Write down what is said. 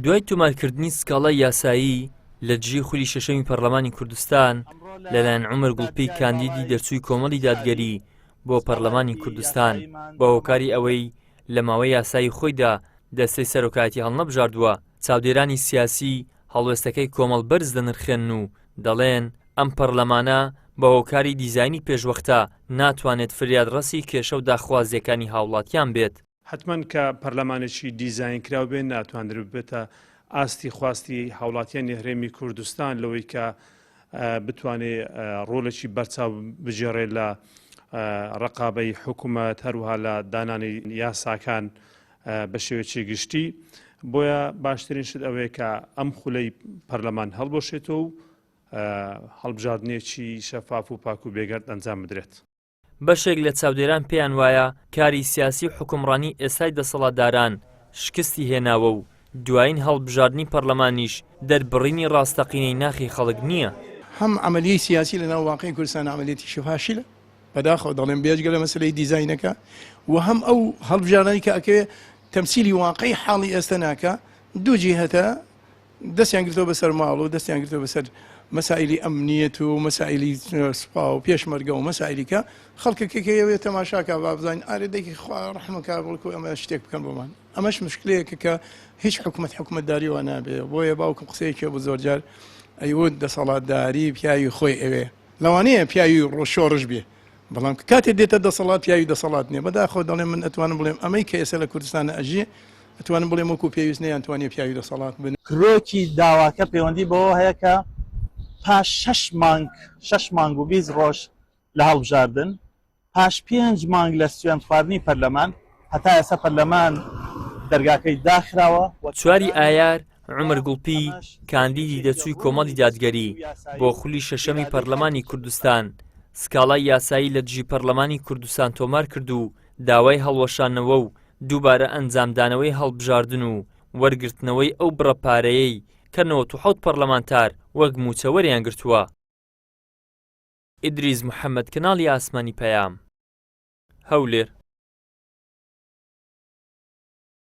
دوای تۆمارکردنی سکاڵای یاسایی لە دژی خولی شەشەمی پەرلەمانی کوردستان لەلایەن عومەر گوڵپی کاندیدی دەرچووی کۆمەڵی دادگەری بۆ پەرلەمانی کوردستان بە هۆکاری ئەوەی لە ماوەی یاسایی خۆیدا دەستەی سەرۆکایەتی هەڵنەبژاردووە چاودێرانی سیاسی هەڵوێستەکەی کۆمەڵ بەرز دەنرخێن و دەڵێن ئەم پەرلەمانە بە هۆکاری دیزاینی پێشوەختە ناتوانێت فریادڕەسی کێشە و داخوازیەکانی هاوڵاتیان بێت. حتمما کە پەرلەمانێکی دیزاین کراو بێن ناتوانرێت بێتە ئاستی خواستی هاوڵاتیانی هەرێمی کوردستان لەوەی کە بتوانێت ڕۆڵێکی بەرچاو بژێڕێت لە ڕقابەی حکوومەت هەروها لە دانانی یاساکان بە شێوەیەکی گشتی. بۆیە باشترین شت ئەوەیە کە ئەم خولەی پەرلەمان هەڵبۆشێتەوە و هەڵبژاردنێکی شەفاف و پاک و بێگەرد ئەنجام بدرێت. بەشێک لە چاودێران پێیان وایە کاری سیاسی و حکومڕانی ئێستای دەسەڵاتداران شکستی هێناوە و دوایین هەڵبژاردننی پەرلەمانیش دەربڕینی ڕاستەقینەی ناخی خەڵک نییە. هەم عملیی سیاسی لە ناو واقعی کوردستان عملیەتی شفاشیلە بەداخەوە دەڵێن بێجگە لە مەسلەی دیزاینەکە و هەم ئەو هەڵبژاردننی کە ئەکەوێ تەمسیلی واقعی حاڵی ئێستا ناکە دوو جیهەتە دەستیان گرتەوە بەسەر ماڵ و دەستیان گرتەوە بەسەر مەسائلی ئەمنیەت و مەسائلی سوپا و پێشمەرگە و مەسائلیکە خەڵکەکەوێت تەماشاکە بابزانین ئارێدەیەکی خوا ڕەحمەکە بڵکو ئەمە شتێک بکەن بۆمان. ئەمەش مشکلەیەکە کە هیچ حکومەتداریەوە نابێ. بۆیە باوکم قسەیەکی بۆ زۆر جار ئەیوت دەسەڵاتداری پیاوی خۆی ئەوێ لەوانەیە پیاوی ڕۆشۆڕش بێ بەڵام کاتێک دێتە دەسەڵات پیاوی دەسەڵات نییە. بەداخۆ دەڵێن من ئەتوانم بڵێم ئەمەی کە ئێستا لە کوردستانە ئەژێ ئەتوانم بڵێم وەکو پێویست نەیانتوانێت پیاوی دەسەڵات بن. کرۆکی داواکە پەیوەندی بەوە هەیە کە پاش 6 مانگ و 20 ڕۆژ لە هەڵبژاردن پاش 5 مانگ لە سوێن خواردنی پەرلەمان هەتا ئێستا پەرلەمان دەرگاکەی داخراوە. چواری ئایار عومەر گوڵپی کاندیدی دەرچووی کۆمەڵی دادگەری بۆ خولی شەشەمی پەرلەمانی کوردستان سکاڵای یاسایی لە دژی پەرلەمانی کوردستان تۆمار کرد و داوای هەڵوەشانەوە و دووبارە ئەنجامدانەوەی هەڵبژاردن و وەرگرتنەوەی ئەو بڕەپارەیەی کە 97 پەرلەمانتار وەک موچەوەریان گرتووە. ئیدریس محەممەد کەناڵی ئاسمانی پەیام هەولێر.